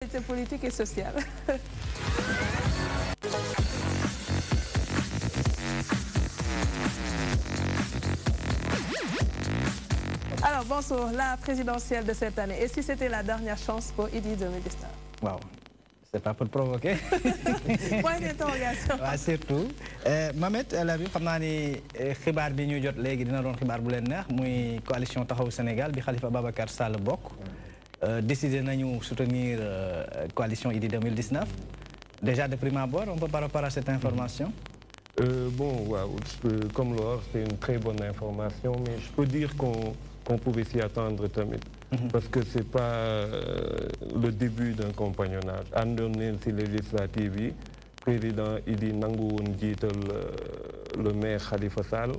C'était politique et sociale. Alors, bonsoir, la présidentielle de cette année. Et si c'était la dernière chance pour Idy 2019? Wow, c'est pas pour provoquer. Point d'interrogation. Surtout. Mamet, la vie, comme ni xibar bi ñu jot légui dina doon xibar bu len neex muy coalition taxaw Sénégal bi Khalifa Babacar Sall bok. Décidé nañu soutenir coalition Idy 2019. Déjà de prime abord, on peut par rapport à cette information. Bon, wow, comme Laure, c'est une très bonne information, mais je peux dire qu'on pouvait s'y attendre tamit. Parce que ce n'est pas le début d'un compagnonnage. Andonnel, c'est législative, le président Idy Nangoun dit le maire Khalifa Sall.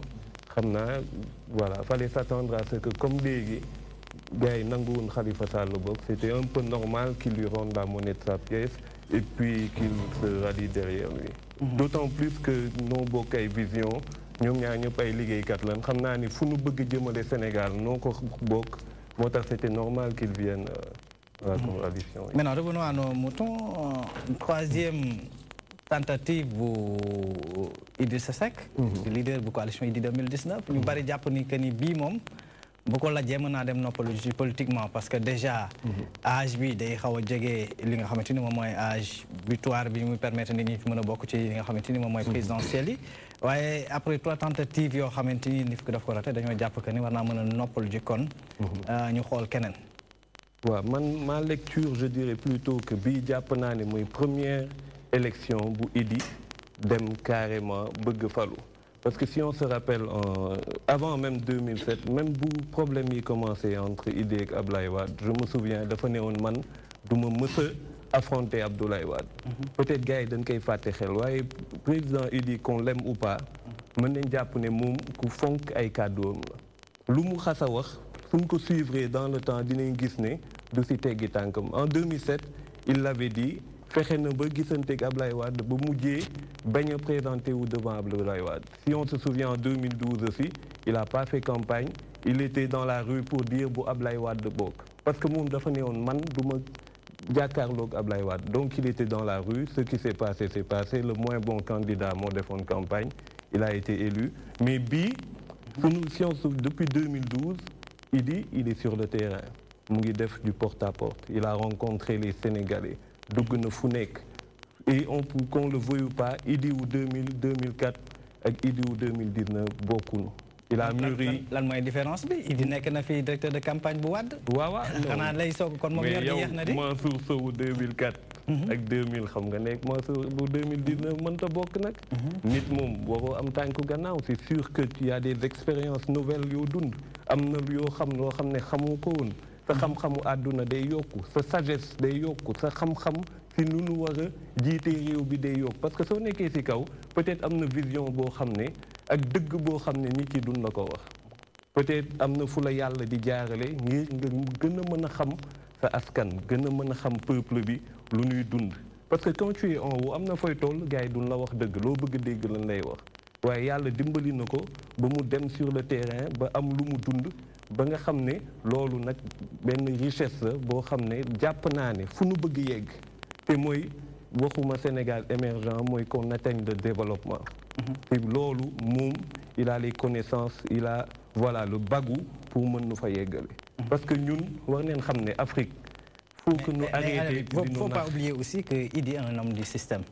Voilà, il fallait s'attendre à ce que, comme des gars Nangoun Khalifa Sall, c'était un peu normal qu'il lui rende la monnaie de sa pièce et puis qu'il se rallie derrière lui. D'autant plus que nos bokay vision ñom ñaar ñep ay liggéey kat lan xamna ni fu ñu bëgg jëmale Sénégal non ko bok motax c'était normal qu'ils viennent à la coalition. Maintenant revenons à nos moutons. Troisième tentative pour Idrissa Seck, le leader de la coalition Idy 2019. Ñu bari japp ni que ni bi mom bu ko la jéem naa dem noppalu ci politiquement parce que déjà âge bi day xaw a jege li nga xamante ni moom mooy âge butoir bi muy permettre nit ñi fi mën a bokk ci li nga xamante ni moom mooy présidentielle yi waaye après 3 tentatives yoo xamante ni nit ko daf ko raté dañoo jàpp que ni war naa mën a noppalu ji kon ñu xool keneen. waaw man ma lecture je dirais plutôt que bii jàpp naa ne mooy première élection bu Idy dem carrément bëgg falu. Parce que si on se rappelle, avant même 2007, même si le problème a commencé entre Idy et Abdoulaye Wade, je me souviens, de me affronter Abdoulaye Wade. Peut-être que les gens ont fait le président Idy, qu'on l'aime ou pas, je pense que c'est fonk ay cadeau. Ce qu'il a dit, si on suivre dans le temps, en 2007, il l'avait dit, fexe na ba gisanteeg Ablaye Wade ba mujjee bañ a présenté wu devant Abdoulaye Wade. Si on se souvient en 2012 aussi, il n'a pas fait campagne, il était dans la rue pour dire bu Ablaye Wade bokk. Parce que moom dafa ne woon man du ma jàkkaarloog Ablaye Wade. Donc il était dans la rue, ce qui s'est passé, le moins bon candidat moo defoon campagne, il a été élu. Mais bii, si on se depuis 2012, Idy, il est sur le terrain. Mu ngi def du porte-à-porte. Il a rencontré les Sénégalais. Et qu'on le veuille ou pas, Idy ou 2000, 2004 et Idy ou 2019, beaucoup. Il a mûri. La différence, Idy n'est qu'un directeur de campagne pour Wade. Oui, mais moi, sur 2004 et 2000, moi, sur 2019, c'est sûr que tu as des expériences nouvelles. Sa xam-xamu àdduna day yokku sa sagesse day yokku sa xam-xam si nu nu war a jiite réew bi day yokku parce que soo nekkee si kaw peut-être am na vision boo xam ne ak dëgg boo xam ne nit ki dun la ko wax peut-être am na fu la yàlla di jaarale ngir nga gën a mën a xam sa askan gën a mën a xam peuple bi lu ñuy dund parce que quand tu es en haut am na fooy toll gars yi dun la wax dëgg loo bëgg dégg lan lay wax waaye yàlla dimbali na ko ba mu dem sur le terrain ba am lu mu dund ba nga xam ne loolu nag benn richesse la boo xam ne jàpp naa ne fu nu bëgg yegg te mooy waxuma Sénégal émergent mooy qu'on atteigne le développement te loolu moom il a les connaissances il a voilà le bagou pour mën nu fa yeggale parce que ñun war neen xam ne Afrique faut que nous arrêter faut pas oublier aussi que Idy est un homme du système.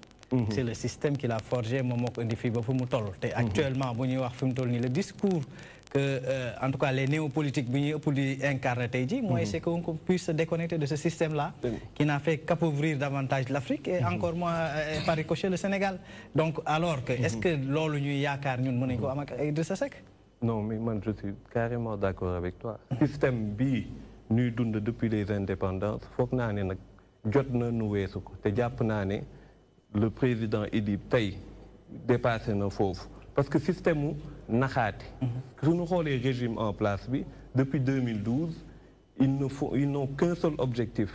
C'est le système qu'il a forgé moom moo ko indi fii ba fu mu toll te actuellement bu ñuy wax fi mu toll nii le discours que en tout cas les néopolitiques bi ñuy ëpp di incarner tey ji mooy c'est qu'on puisse se déconnecter de ce système là qui n'a fait qu'appauvrir davantage l'Afrique et encore moins par ricochet le Sénégal donc alors que est-ce que loolu ñuy yaakaar ñun mën nañu ko am ak Idrissa Seck? Non mais man je suis carrément d'accord avec toi système bii ñuy dund depuis les indépendances foog naa ne nag jot na nu weesu ko te jàpp naa ne le président Idy tey dépassé na foofu parce que système naxaate su ñu xoolee régime en place bi depuis 2012 ils n'ont qu'un seul objectif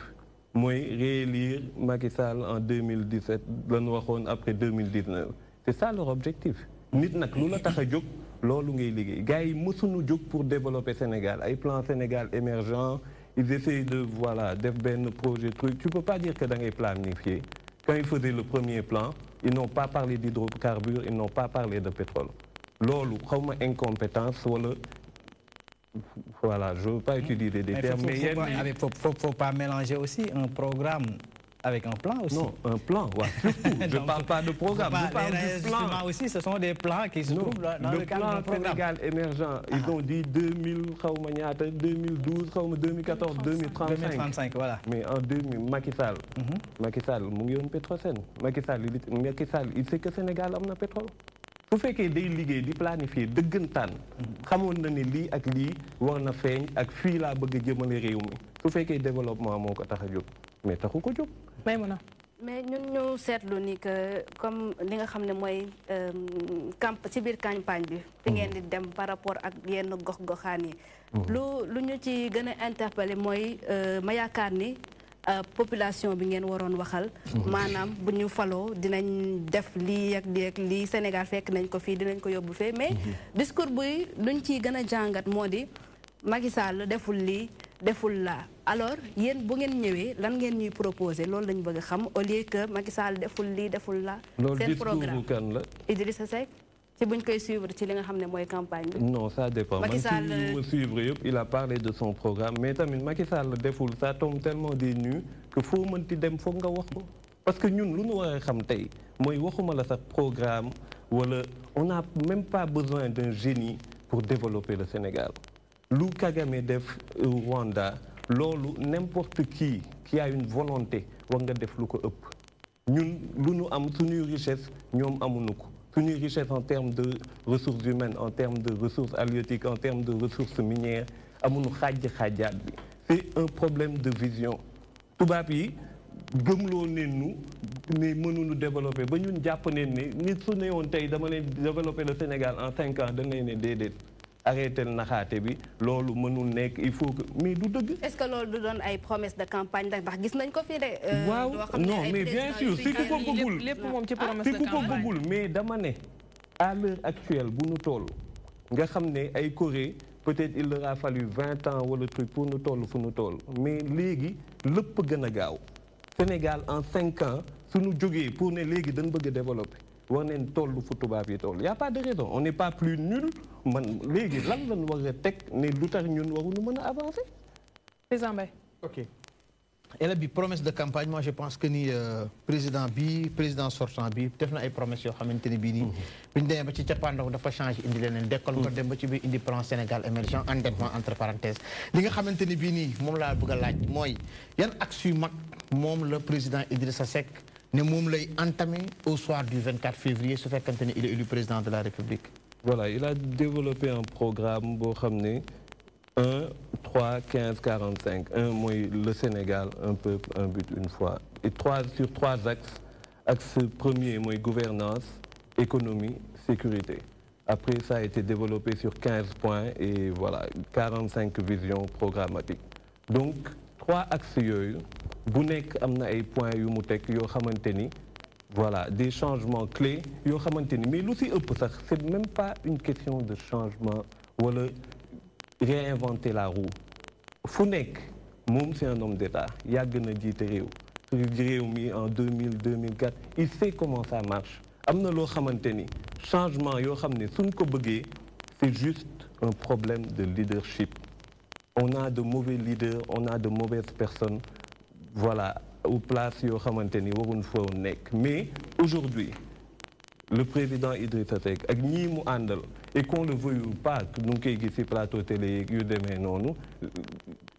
mooy réélire Macky Sall en 2017 la ñu waxoon après 2019 c'est ça leur objectif nit nag lu la tax a jóg loolu ngay liggéey gars yi mësuñu jóg pour développer Sénégal ay plan Sénégal émergent ils essayent de voilà def benn projet truc tu peux pas dire que da ngay planifier quand ils faisaient le premier plan ils n'ont pas parlé d'hydrocarbures ils n'ont pas parlé de pétrole loolu xawma incompétence wala voilà je veux pas utiliser des termes mais faut pas mélanger aussi un programme avec un plan aussi. Non, un plan, ouais, surtout. Je ne parle pas de programme. Je parle du plan. Aussi, ce sont des plans qui se trouvent dans le cadre d'un programme. Sénégal émergent, ils ont dit 2012, 2014, 2035. Voilà. Mais en 2000, Macky Sall, il y a un Petrosen. Macky Sall, il sait que le Sénégal a un pétrole. Su fekkee day liggéey di planifier dëggantaan xamoon na ne lii ak lii war na feeñ ak fii laa bëgg a jëmale réew mi su fekkee développement moo ko tax a jóg mais taxu ko jóg. mais ñun ñu seetlu ni que comme li nga xam ne mooy ci biir campagne bi fi ngeen di dem par rapport ak yenn gox-goxaan yi lu ñu ci gën a interpellé mooy ma yaakaar ni population bi ngeen waroon waxal maanaam bu ñu faloo dinañ def lii ak lii ak lii Sénégal fekk nañ ko fii dinañ ko yóbbu fee mais discours bi luñ ciy gën a jàngat moo di Macky Sall deful lii deful laa alors yéen bu ngeen ñëwee lan ngeen ñuy proposer loolu lañ bëgg a xam au lieu que Macky Sall deful lii deful laa seen programme kan la Idrissa Seck ci buñ koy suivre ci li nga xam ne mooy campagne bi. Non, ça dépend. Macky Sall me suivre, il a parlé de son programme mais tamit Macky Sall deful ça tombe tellement des nues que foo mënti dem foog nga wax ko parce que ñun lu ñu war a xam tey mooy waxuma la sax programme wala on n'a même pas besoin d'un génie pour développer le Sénégal. Lu Kagame def Rwanda loolu n'importe qui a une volonté war nga def lu ko ëpp ñun lu ñu am suñuy richesse ñoom amuñu ko. Une richesse en termes de ressources humaines, en termes de ressources halieutiques, en termes de ressources minières, c'est un problème de vision. Tout le monde gëmloo ne nous mënuñu développer ba ñun jàpp ne nit su ne woon tey dama leen développer le Sénégal en 5 ans dañ lay ne déedéet arrêté naxaate bi loolu mënul nekk il faut que mais du dëgg. Est-ce que loolu du doon ay promesse de campagne ndax gis nañ ko fii de. waaw non mais bien sûr si ku ko bëggul lépp moom ci promesse si de ku ko campagne bëggul mais dama ne à l'heure actuelle bu nu toll nga xam ne ay Corée peut-être il leur a fallu 20 ans wala truc pour nu toll fu nu toll mais léegi lépp gën a gaaw Sénégal en 5 ans suñu jógee pour ne léegi dañ bëgg a développer war neen toll fu tubaab yi toll y a pas de raison on n'est pas plus nul man léegi lan lañ war a teg ne lu tax ñun waruñu mën a avancer. Président Mbaye. Ok. Et la promesse de campagne, moi je pense que ni président sortant bi def na ay promesses yoo xamante ni bii nii. bu ñu demee ba ci cappaandaw dafa changé indi leneen dekkal nga dem ba ci biir indi plan Sénégal émergent endettement entre parenthèses. li nga xamante ni bii nii moom laa bëgg a laaj mooy yan axe yu mag moom le président Idrissa Seck ne moom lay entamé au soir du 24 février su fekkante ni il est élu président de la République. Voilà, il a développé un programme boo xam ne 1, 3, 15, 45. 1, le Sénégal, un peuple, un but, une foi. Et sur 3 axes. Axe premier, gouvernance, économie, sécurité. Après, ça a été développé sur 15 points et voilà, 45 visions programmatiques. Donc, 3 axes, vous n'avez points voilà, des changements clés. Mais aussi, c'est même pas une question de changement. Voilà, réinventer la roue. Founek, c'est un homme d'État. Il a gagné en 2000-2004. Il sait comment ça marche. Changement, c'est juste un problème de leadership. On a de mauvais leaders, on a de mauvaises personnes. Voilà, aux places, mais aujourd'hui, le président Idrissa Seck ak ñi mu àndal et qu'on le veuille ou pas nous koy gis ci plateau télé yu demee noonu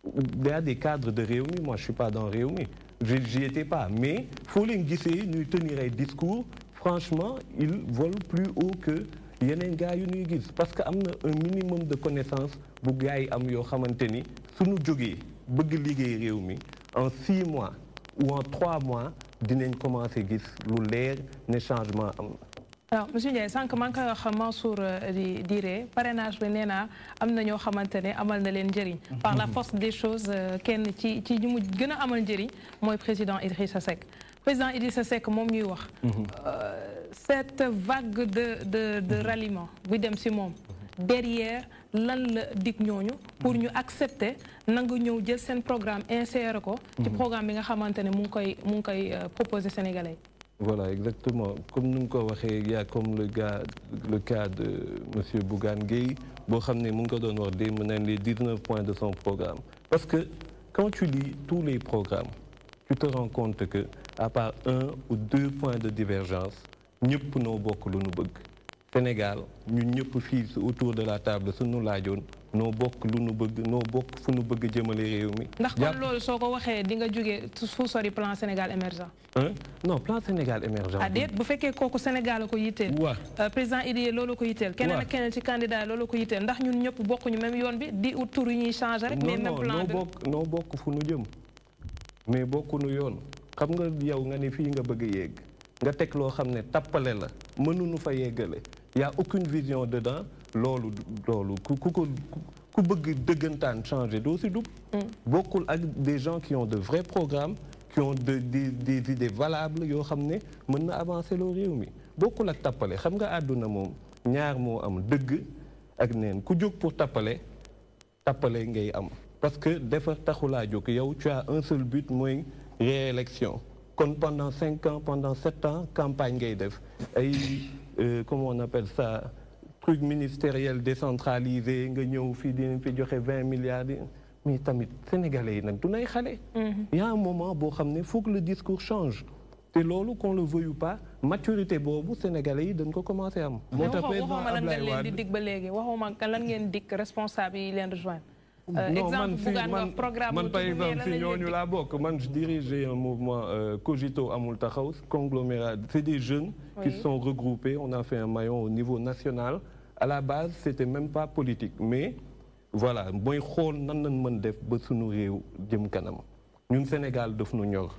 il y a des cadres de Rewmi moi je suis pas dans Rewmi j'y étais pas mais faut leen gisee ñuy tenir ay discours franchement ils volent plus haut que yeneen gars yu ñuy gis parce que am na un minimum de connaissance bu gars yi am yoo xamante ni suñu jógee bëgg liggéey réew mi en 6 mois ou en 3 mois dinañ commencer gis lu leer ne changement am. Alors, monsieur Ndiaye, sans que manque Mansour dire, parrainage bi néna amna ñoo xamantene amal na leen njëriñ. Par la force des choses kenn ci ñu mu gëna amal njëriñ moy président Idrissa Seck. Président Idrissa Seck mom ñuy wax cette vague de ralliement bu dem ci mom derrière lan la dig ñooñu pour ñu accepter nangu ñëw jël seen programme insérer ko ci programme bi nga xamante ne mu ngi koy proposer Sénégalais. Voilà, exactement. Comme nous l'avons dit, il y a comme le cas de M. Bougane Gueye, les 19 points de son programme. Parce que quand tu lis tous les programmes, tu te rends compte que à part 1 ou 2 points de divergence, nous pouvons beaucoup le Sénégal, nous ñëpp fii autour de la table suñu laajoon noo bokk lu nu bëgg noo bokk fu nu bëgg jëmale réew mi. ndax kon loolu soo ko waxee di nga jógee fu sori plan Sénégal émergent. non plan Sénégal émergent. ah déet bu fekkee kooku Sénégal la ko yitteel. waaw président Idy loolu ko yitteel. keneen ak keneen ci candidat loolu ko yitteel ndax ñun ñëpp bokkuñu même yoon bi di ut tur yi ñuy changer rek. mais même plan noo bokk fu nu jëm mais bokkuñu yoon xam nga yow nga ne fii nga bëgg a yegg nga teg loo xam ne tappale la mënuñu fa yeggale. Il n'y a aucune vision dedans. Ku bëgg dëggantaan changer doo si dugg. Bokkul ak des gens qui ont de vrais programmes, qui ont des idées valables yoo xam ne mën na avancer loo réew mi bokkul ak tappale xam nga àdduna moom ñaar moo am dëgg ak neen ku jóg pour tappale ngay am parce que defar taxulaa jóg yow tu as un seul but mooy réélection kon pendant 5 ans pendant 7 ans campagne ngay def ay comment on appelle ça, truc ministériel décentralisé, nga ñëw fi dinañ fi joxe 20 milliards mais tamit sénégalais nak du nay xalé. Il y a un moment bo xamné faut que le discours change. Té lolu qu'on le veuille ou pas, maturité bobu sénégalais yi dañ ko commencer am. Moo tax président Abdoulaye Wade leen di dig ba légui waxuma lan ngeen dig responsable yi leen rejoindre. Exemple Bougane nga programme man par exemple si ñooñu laa bokk man je dirige un mouvement Cogito Amul Taxaw conglomérat c'est des jeunes qui se sont regroupés on a fait un maillon au niveau national à la base c'était même pas politique mais voilà mooy xool nan lañ mën def ba suñu réew jëm kanam ñun Sénégal daf nu ñor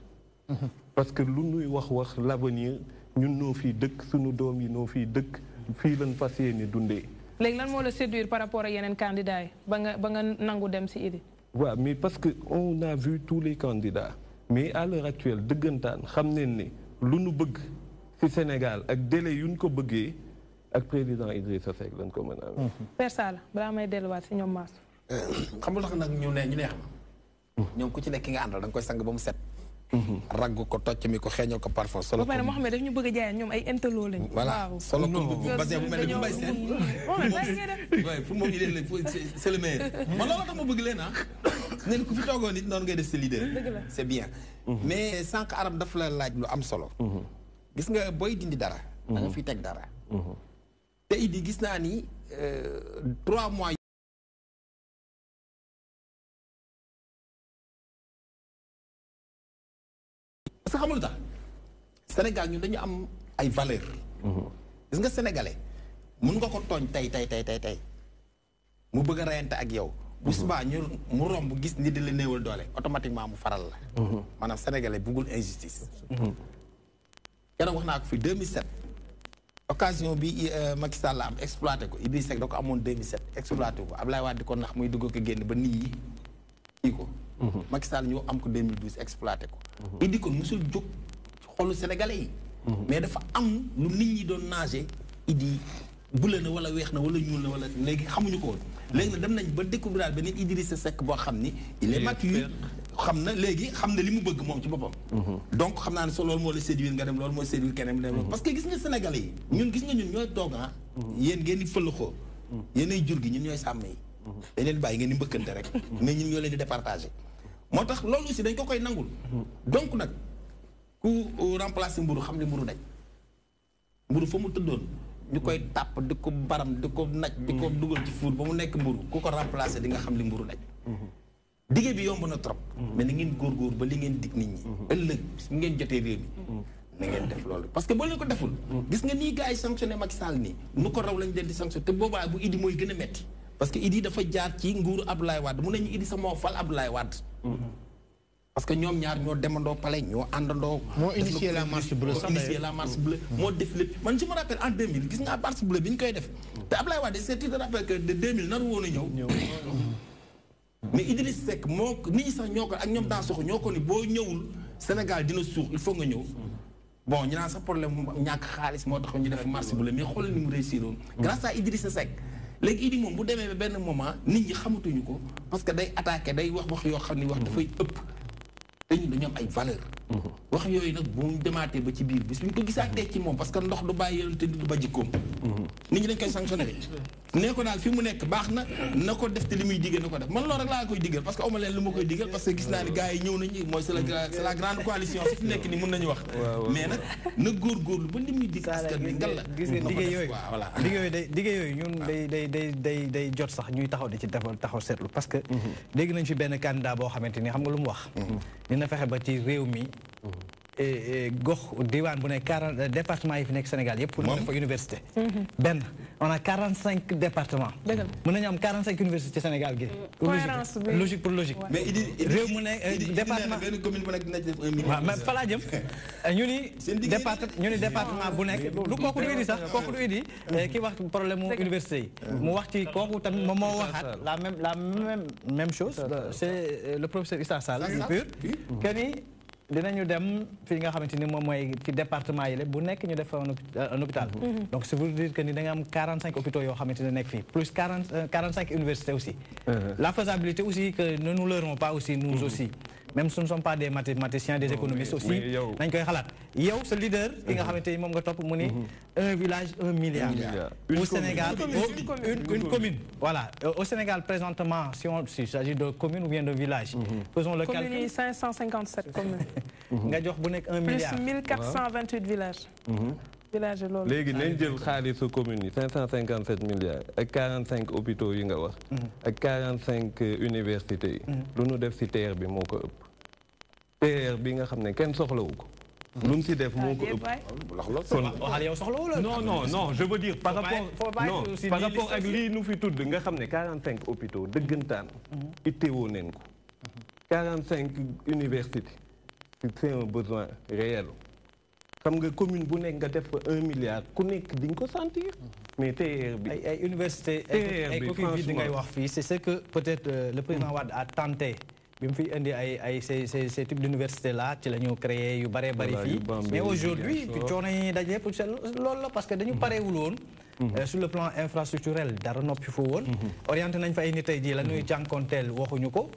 parce que lu nuy wax l'avenir ñun noo fii dëkk suñu doom yi noo fii dëkk fii lañ fas yéene dundee. léegi lan moo la séduire par rapport à yeneen candidats yi ba nga nangu dem si Idy. waaw mais parce que on a vu tous les candidats mais à l'heure actuelle dëggantaan xam nañ ne lu nu bëgg ci Sénégal ak délai yu ñu ko bëggee ak président Idrissa Seck lañ ko mën a am. Père Sala balaa may delluwaat si ñoom Mass. xam nga tax nag ñu neex ma ñoom ku ci nekk ki nga àndal da nga koy sang ba mu set. ragg ko tocc mi ko xeeñal ko parfum solo. ba pare Mohamed daf ñu bëgg a jaay ñoom ay intello lañu. voilà solo ko basé bu mel ni Mbaye Sène. waaye pour moom il est c'est le meilleur. man loolu tax ma bëgg leen ne ku fi toogoon nit noonu ngay def sa leader. c'est bien. mais sànq Arame daf la laaj lu am solo. gis nga booy dindi dara. da nga fiy teg dara. te Idy gis naa ni 3 mois. parce que xamul tax Sénégal ñun dañu am ay valeur gis nga sénégalais mun nga ko tooñ tey mu bëgg a reyante ak yow bu subaa ñu mu romb gis nit di la néewal doole automatiquement mu faral la maanaam sénégalais buggul injustice keroog wax naa ko fi 2007 occasion bi Macky Sall la am exploité ko Idrissa Seck da ko amoon 2007 exploité ko Abdoulaye Wade di ko nax muy dugg ko génn ba nit ñi kii ko Macky Sall ñoo am ko 2012 exploité ko Idy ko musul jóg xolu sénégalais yi mais dafa am lu nit ñi doon nager Idy bula na wala weex na wala ñuul na wala léegi xamuñu ko woon léegi nag dem nañ ba découvrir beneen Idrissa Seck boo xam ni il est mature xam na léegi xam na li mu bëgg moom ci boppam donc xam naa ne so loolu moo la séduire nga dem loolu mooy séduire keneen dem parce que gis nga sénégalais yi ñun gis nga ñun ñooy toog yéen ngeen di fëlëxoo yéen ay jur gi ñun ñooy sàmm yi dañ leen bàyyi ngeen di mbëkkante rek mais ñun ñoo leen di départager moo tax loolu aussi dañ ko koy nangul donc nag ku remplacer mburu xam li mburu daj mburu fa mu tëddoon ñu koy tàpp di ko baram di ko naj di ko dugal ci fuur ba mu nekk mburu ku ko remplacer di nga xam li mburu daj dige bi yomb na trop mais na ngeen góorgóor ba li ngeen dig nit ñi ëllëg su ngeen jotee réew mi na ngeen def loolu parce que boo leen ko deful gis nga nii gars yi sanctionné Macky Sall nii nu ko raw lañ leen di sanctionné te boobaa bu Idy mooy gën a metti parce que Idy dafa jaar ci nguuru Abdoulaye Wade mu ne ñu Idy sax moo fal Abdoulaye Wade parce que ñoom ñaar ñoo demandoo palais ñoo àndandoo. moo initié la marche bleue sax initié la marche bleue moo def lépp man je me rappelle en 2000 gis nga marche bleue bi ñu koy def te Abdoulaye Wade c'est tu te rappelles que de 2000 naru woon a ñëw. mais Idriss Seck moo nit ñi sax ñoo ko ak ñoom Dansokho ñoo ko ni boo ñëwul Sénégal dina suux il faut nga ñëw. bon ñu naan sax problème mu ñàkk xaalis moo tax ñu def marche bleue mais xoolal ni mu réussir woon. grâce à Idriss Seck léegi Idi moom bu demee ba benn moment nit ñi xamatuñu ko parce que day attaqué day wax yoo xam ni wax dafay ëpp dañu dañu am ay valeur wax yooyu nag bu mu demaatee ba ci biir bis bu ñu ko gisaatee ci moom parce que ndox du bàyyi yéen te du ba jikkoom nit ñi dañ koy sanctionné de nee ko daal fi mu nekk baax na ko def te li muy diggee na ko def man loolu rek laa koy diggal parce que awma leen lu ma koy diggal parce que gis naa ni gars yi ñëw nañu mooy c'est la grande coalition fi mu nekk ni mun nañu wax mais nag na góorgóorlu ba li muy digg askan bi ngal la gis nga digge yooyu voilà digge yooyu ñun day jot sax ñuy taxaw di ci taxaw seetlu parce que dégg nañ fi benn candidat boo xamante ni xam nga lu mu wax dina fexe ba ci réew mi gox diwaan bu nekk 40 départements yi fi nekk Sénégal yëpp pour ñu def fa université benn on a 45 départements mën nañu am 45 universités ci Sénégal gi logique pour logique mais réew mu nekk département benn commune bu nekk dina def 1 million waaw mais fa laa jëm ñu ni département bu nekk lu kooku du idi sax kooku du idi ki wax problème mu université yi mu wax ci kooku tamit moom moo waxaat la même chose c'est le professeur Issa Sall pur que ni dinañu dem fi nga xamante ni moom mooy ci département yi la bu nekk ñu def un hôpital donc c'est pour dire que ni da nga am 45 hôpitaux yoo xamante ne nekk fii plus 45 universités aussi la faisabilité aussi que ne nous leurrons pas aussi nous aussi même si nous ne sommes pas des mathématiciens des économistes aussi nañ koy xalaat yow sa leader ki nga xamante ni moom nga topp mu ni un village 1 milliard au Sénégal une commune voilà au Sénégal présentement s'il s'agit de commune ou bien de village faisons le calcul commune 557 communes nga jox bu nekk 1 milliard plus 1428 villages village loolu léegi nañ jël xaalisu commune yi 557 milliards ak 45 hôpitaux yi nga wax ak 45 universités yi lu nu def ci TER bi moo ko ëpp TER bi nga xam ne kenn soxlawu ko lu mu ci def moo ko ëpp waxal yow soxlawu la non je veux dire par rapport ak lii nu fi tudd nga xam ne 45 hôpitaux dëggantaan ittewoo neen ko 45 universités c'est un besoin réel xam nga commune bu nekk nga def fa 1 milliard ku nekk di nga ko sentir mais TER bi ay université ay coquilles vides ngay wax fii c'est ce que peut-être le président Wade a tenté bi mu fi indi ay ces types d'universités là ci la ñu créé yu bëree bëri fii mais aujourd'hui coono yi daj yëpp loolu la parce que dañu pareewul woon sur le plan infrastructurel dara noppi fa woon orienté nañ fa ay nit tey jii la ñuy jànkonteel waxuñu ko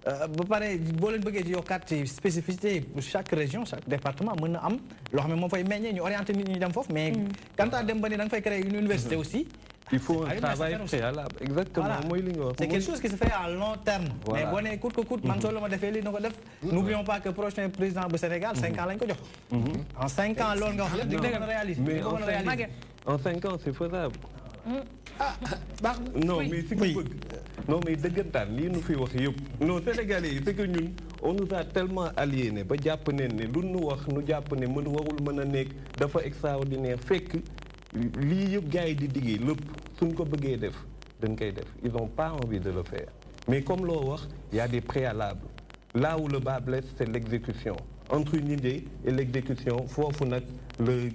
ba pare boo leen bëggee ci yokkaat ci spécificité chaque région chaque département mën na am loo xam ne moom fay meññee ñu orienté nit ñi dem foofu mais quant à dem ba ni da nga fay créer une université aussi il faut un travail préalable exactement mooy li nga wax c'est quelque chose qui se fait à long terme mais boo nee coûte que coûte man soo la ma defee lii na ko def n'oublions pas que prochain président bu Sénégal 5 ans lañ ko jox en 5 ans loolu nga wax lépp di nga mën a réaliser en 5 ans c'est faisable baax non mais si ko bëgg non mais dëggantaan lii nu fi wax yëpp non Sénégalais yi c'est que ñun on nous a tellement aliénés ba jàpp neen ne lu nu wax nu jàpp ne warul mën a nekk dafa extraordinaire fekk lii yëpp gars yi di diggee lépp suñ ko bëggee def dañ koy def ils ont pas envie de le faire mais comme loo wax il y a des préalables là où le bas blesse c'est l'exécution entre une idée et l'exécution foofu nag le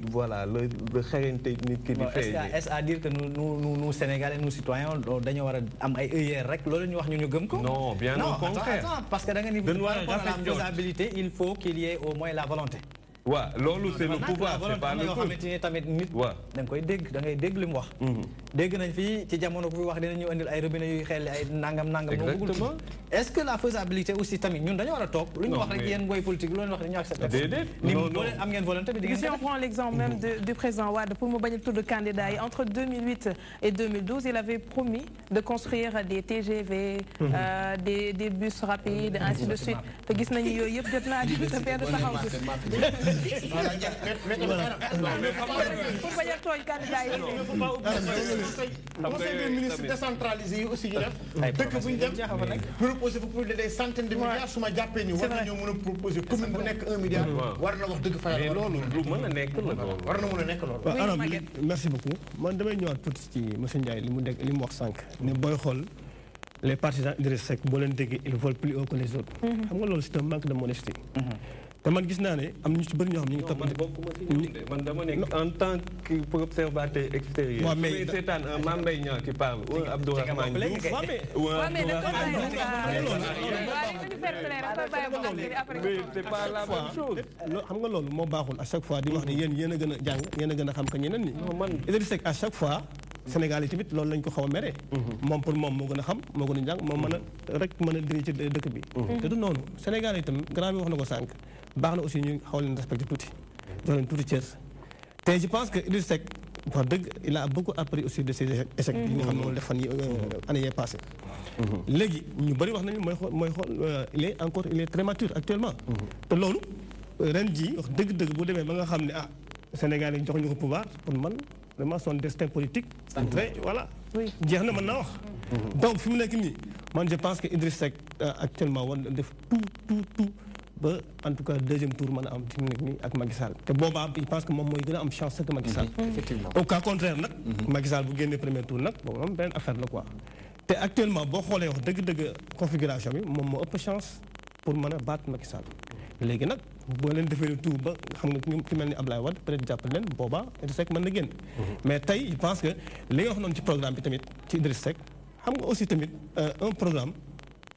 xarañte nit ki di feeñee. est-ce à dire que nous Sénégalais nous citoyens dañoo war a am ay œillères rek loolu ñu wax ñu gëm ko. non bien au contraire non parce que da nga ni par rapport à la faisabilité il faut qu'il y ait au moins la volonté. waaw loolu c'est le pouvoir c'est pas le yoo xamante ni tamit nit da nga koy dégg da ngay dégg li mu wax dégg nañ fii ci jamono ku fi wax dinañu indil ay robinet yuy xel ay nangam exactement est-ce que la faisabilité aussi tamit ñun dañu war a toog lu ñu wax rek yéen booy politique lu leen wax dañu accepté ni boo leen am ngeen volonté bi di ngeen si on prend l'exemple même du président Wade pour mu bañ a tudd candidat yi entre 2008 et 2012 il avait promis de construire des TGV des bus rapides ainsi de suite te gis nañu yooyu yëpp jot naa di te perd taxaw conseil des ministres décentralisé yi aussi ñu def dëkk bu ñu dem proposer pour des centaines de milliards su ma jàppee ni war nañoo mën a proposer commune bu nekk 1 milliard war na wax dëgg fa mais loolu lu mën a nekk la loolu war na mën a nekk loolu alors merci beaucoup man damay ñëwaat tuuti ci monsieur Ndiaye li mu wax sànq ne booy xool les partisans Idrissa Seck boo leen déggee ils volent plus haut que les autres xam nga loolu c'est un manque de modestie te man gis naa ne am na ñu ci bëri ñoo xam ñu ngi topp. man dama nekk en tant qu'observateur extérieur. waaw mais c'est un Mame Mbaye Niang qui parle ou Abdourahmane Diouf. mais c'est pas la même chose. xam nga loolu moo baaxul à chaque fois di wax ne yéen a gën a jàng yéen a gën a xam que ñeneen ñi. Idrissa Seck à chaque fois Sénégal yi tamit loolu lañ ko xaw a meree moom pour moom moo gën a xam moo gën a jàng moo mën a rek mën a diri ci dëkk bi te du noonu Sénégal yi itam grand bi wax na ko sànq baax na aussi ñu xaw leen respecté tuuti jox leen tuuti cër te je pense que Idrissa Seck wax dëgg il a beaucoup appris aussi de ses échecs yi nga xam ne moom def fan yi année yee passé léegi ñu bëri wax nañu mooy xool il est très mature actuellement te loolu ren jii wax dëgg-dëgg bu demee ba nga xam ne Sénégal yi jox ñu ko pouvoir pour man vraiment son destin politique très voilà jeex na mën naa wax donc fi mu nekk nii man je pense que Idrissa Seck actuellement war na def tout ba en tout cas deuxième tour mën a am fi mu nekk nii ak Macky Sall te boobaa je pense que moom mooy gën a am chance que Macky Sall effectivement au cas contraire nag Macky Sall bu génnee premier tour nag boobu moom beneen affaire la quoi te actuellement boo xoolee wax dëgg-dëgg configuration bi moom moo ëpp chance pour mën a baat Macky Sall léegi nag boo leen defee le tout ba xam nga ñu fi mel ni Ablaye Wade peut-être jàppale leen boobaa Idrissa Seck mën na génn mais tey je pense que li nga wax noonu ci programme bi tamit ci Idrissa Seck xam nga aussi tamit un programme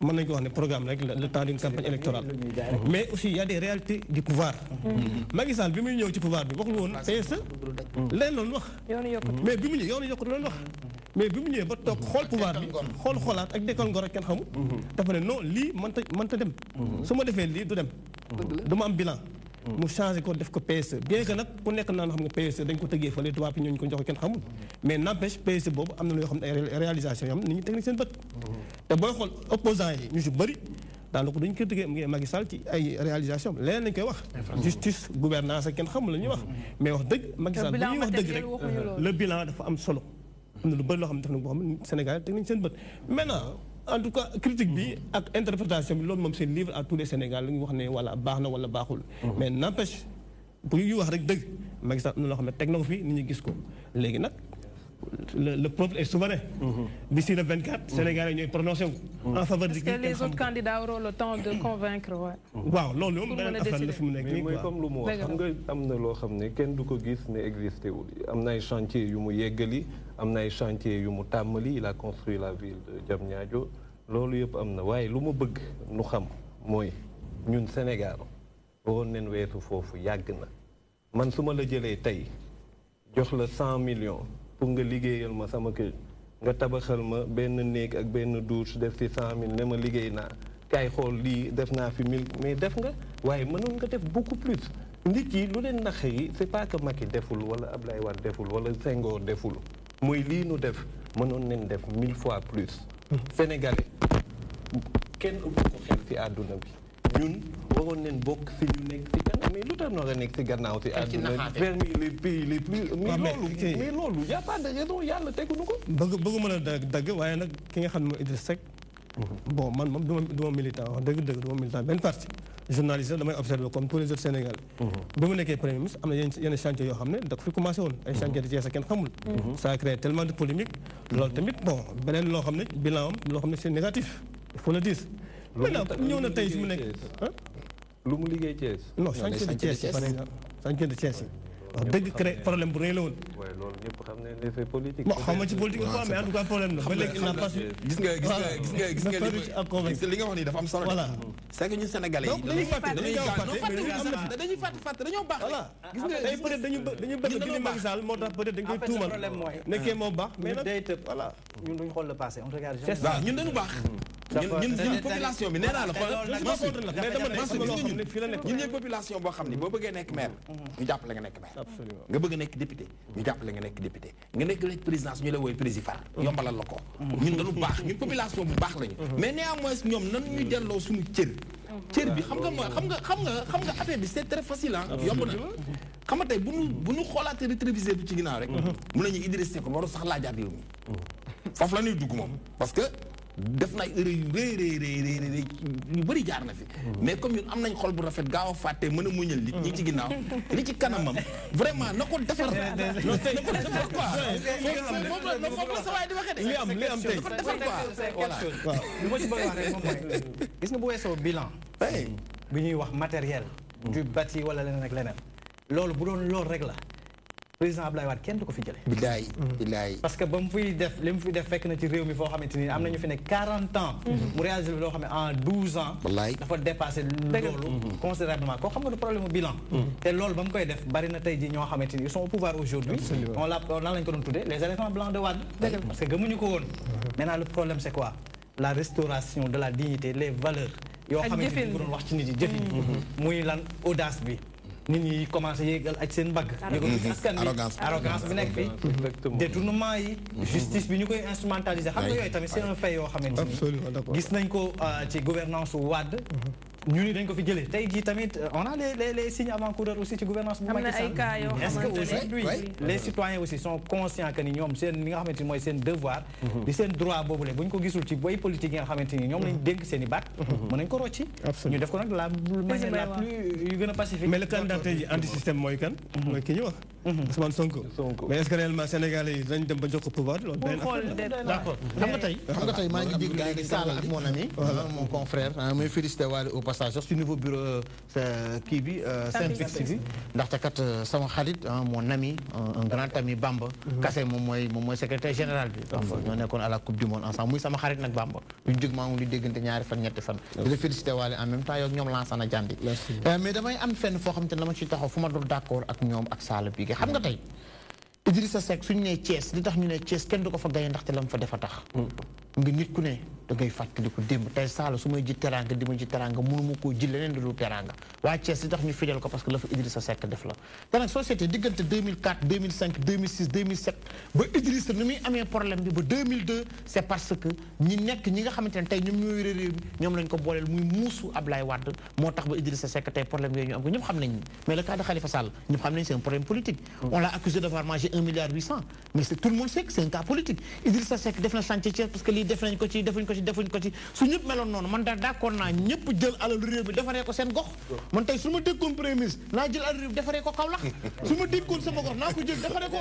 mën nañu ko wax ne programme rek le temps d'une campagne électorale mais aussi il y a des réalités du pouvoir Macky Sall bi muy ñëw ci pouvoir bi waxul woon PSE leen loolu wax mais bi mu ñëw yoonu yokkut loolu wax mais bi mu ñëwee ba toog xool pouvoir bi xoolaat ak dekkal ngor ak kenn xamul dafa ne non lii mënta dem su ma defee lii du dem du ma am bilan mu changé ko def ko PSE bien que nag ku nekk naan xam nga PSE dañ ko tëggee fële tubaab yi ñooñu ko jox kenn xamul mais n'empêche PSE boobu am na loo xam ne ay réalisation yoo xam ne nit ñi teg nañ seen bët te booy xool opposants yi ñu si bëri daanaka dañu ko tëggee Macky Sall ci ay réalisation leneen lañ koy wax justice gouvernance ak kenn xamul la ñuy wax mais wax dëgg Macky Sall bu ñuy wax dëgg rek le bilan dafa am solo am na lu bëri loo xam ne def na boo xam ne Sénégal teg nañ seen bët maintenant en tout cas critique bi ak interprétation bi loolu moom c'est libre à tous les Sénégalais lu ñu wax ne wala baax na wala baaxul mais n'empêche bu ñu wax rek dëgg Macky Sall am na loo xam ne teg na ko fi nit ñi gis ko léegi nag le peuple est souverain d'ici le 24 Sénégalais ñooy prononcé wu en faveur de que les autres candidats auront le temps de convaincre waaw loolu moom beneen affaire la fi mu nekk nii mooy comme lu mu wax xam nga am na loo xam ne kenn du ko gis ne existé wul am na ay chantier yu mu yeggali am na ay chantier yu mu tàmmali il a construit la ville de Diamniadio loolu yëpp am na waaye lu ma bëgg nu xam mooy ñun Sénégal waroon nañ weesu foofu yàgg na man su ma la jëlee tey jox la 100 millions pour nga liggéeyal ma sama kër nga tabaxal ma benn néeg ak benn douche def ci 100 000 ne ma liggéey naa kaay xool lii def naa fi 1000 mais def nga waaye mënoon nga def beaucoup plus nit yi lu leen nax yi c'est pas que Macky deful wala Ablaye Wade deful wala Senghor deful mooy lii nu def mënoon nañ def 1000 fois plus Sénégalais kenn ëpp ko xel ci àdduna bi ñun waroon nañ bokk ci ñu nekk ci gannaaw mais lu tax noo nekk ci gannaaw ci àdduna parmi les pays les plus mais loolu y a pas de raison yàlla teguñu ko bëggu mën a dagg waaye nag ki nga xam ne mooy Idrissa Seck bon man moom du ma militant wax dëgg du ma militant benn parti journaliste damay observer comme tous les autres Sénégalais bi mu nekkee premier ministre am na yenn chantier yoo xam ne da ko fi commencé woon ay chantier de Thiès kenn xamul ça a créé tellement de polémique loolu tamit bon beneen loo xam ne bilan am loo xam ne c'est négatif il faut le dire maintenant ñëw na tey fi mu nekk lu mu liggéey Thiès non chantier de Thiès par exemple chantier de Thiès yi wax dëgg créé problème bu rëy la woon waaye loolu ñëpp xam ne c'est politique bon xam nga ci politique quoi mais en tout cas problème la ba léegi il n'a pas su gis nga li nga wax nii dafa am solo voilà c'est que ñun Sénégalais yi dañuy fàtte dañuy fàtte dañoo baax voilà gis nga tey peut-être dañu bëgg di Macky Sall moo tax peut-être dañ koy tuumal nekkee moo baax mais nag day tëb voilà ñun duñ xool le passé on regarde waaw ñun dañu baax ñun population bi nee naa la ñun ñooy population boo xam ne boo bëggee nekk maire ñu jàppale nga nekk maire nga bëgg nekk député ñu jàppale nga nekk député nga nekk présidence ñu la wooy président yombalal la ko ñun dañu baax ñun population bu baax lañu mais néanmoins ñoom nan ñuy delloo suñu cër bi xam nga affaire bi c'est très facile yomb na xam nga tey bu ñu xoolaatee rétroviseur bi ci ginnaaw rek mun nañu Idrissa Seck waru sax laajaat réew mi foofu la ñuy dugg moom parce que def na ay erreur yu rëy yu bëri jaar na fi mais comme ñun am nañ xol bu rafet gaaw a fàtte mën a muñal nit ñi ci ginnaaw li ci kanamam vraiment na ko defar na ko defar quoi foofu la sa waay di waxee de li am tey na ko defar quoi voilà waaw li ma ci bëgg wax rek moom mooy gis nga bu weesoo bilan bi ñuy wax matériel du bâti wala leneen ak leneen loolu bu doon loolu rek la président Abdoulaye Wade kenn du ko fi jëlee. bilaay bilaay. parce que ba mu fiy def li mu fi def fekk na ci réew mi foo xamante ni am na ñu fi ne 40 ans. mu réalisé loo xam ne en 12 ans. wallaay dafa dépassé loolu considérablement koo xam nga du problème mu bilan. te loolu ba mu koy def bari na tey ji ñoo xamante ni ils sont au pouvoir aujourd'hui on l'a nan lañ ko doon tuddee les éléphants blancs de Wade. parce que gëmuñu ko woon. maintenant le problème c'est quoi la restauration de la dignité les valeurs. yoo xamante ni bu doon wax ci nit yi jëfin. muy lan audace bi. nit ñi commencé yéegal ak seen mbagg. arrogance bi nekk fii. détournement yi. justice bi ñu koy instrumentaliser. xam nga yooyu tamit c'est un fait yoo xamante ni. gis nañ ko ci gouvernance Wade. ñu ni dañ ko fi jëlee tey jii tamit on a les signes avant-coureurs aussi ci gouvernance bu Macky Sall. est-ce que aujourd'hui les citoyens aussi sont conscients que ni ñoom seen li nga xamante ni mooy seen devoir. di seen droit boobule bu ñu ko gisul ci boy politique yi nga xamante ni ñoom lañ dénk seen i baat. mën nañ ko rocci. ñu def ko nag la manière la plus yu gën a pacifique. mais le candidat tey jii anti-système mooy kan. mooy ki ñu wax. Ousmane Sonko. mais est-ce que réellement Sénégalais yi dañ dem ba jox ko pouvoir loolu benn affaire. d'accord xam nga tey maa ngi dégg léegi Sall ak mon ami mon confrère muy félicité waale au passage ci niveau bureau kii bi Synpics bi ndaxte kat sama xarit mon ami un grand ami Bamba Kassé moom mooy secrétaire général bi donc ñoo nekkoon à la coupe du monde ensemble muy sama xarit nag Bamba ñu jóg maa ngi di déggante ñaari fan ñetti fan di la félicité waale en même temps yow ñoom Lansana Diandi mais damay am fenn foo xam te ne dama ciy taxaw fu ma dul d'accord ak ñoom ak Sall bi xam nga tey Idrissa Seck suñu nee Thiès li tax ñu ne Thiès kenn du ko fa gaye ndaxte la mu fa defa tax nga nit ku ne da ngay fàttaliku démb tey Sall su may ji teraanga di ma ji teraanga mënuma koo ji leneen du dul teraanga waaye Thiès li tax ñu fidèle ko parce que la fa Idrissa Seck def la te nag société diggante 2004 2005 2006 2007 ba Idrissa ni muy amee problème bi ba 2002 c'est parce que ñi nga xamante ne tey ñoom ñoo yore réew mi ñoom lañ ko booleel muy muusu Ablaye Wade moo tax ba Idrissa Seck tey problème yooyu ñu am ko ñëpp xam nañ mais le cas de Khalifa Sall ñëpp xam nañ c'est un problème politique on l'a accusé d'avoir mangé 1,8 milliard mais tout le monde sait que c'est un cas politique Idrissa Seck def na chantier Thiès parce que lii def nañ ko ci defuñ ko ci su ñëpp meloon noonu man daal d'accord naa ñëpp jël alal réew bi defaree ko seen gox man tey su ma déggoon premier ministre naa jël alal réew bi defaree ko Kaolack su ma déggoon sama gox naa ko jël defaree ko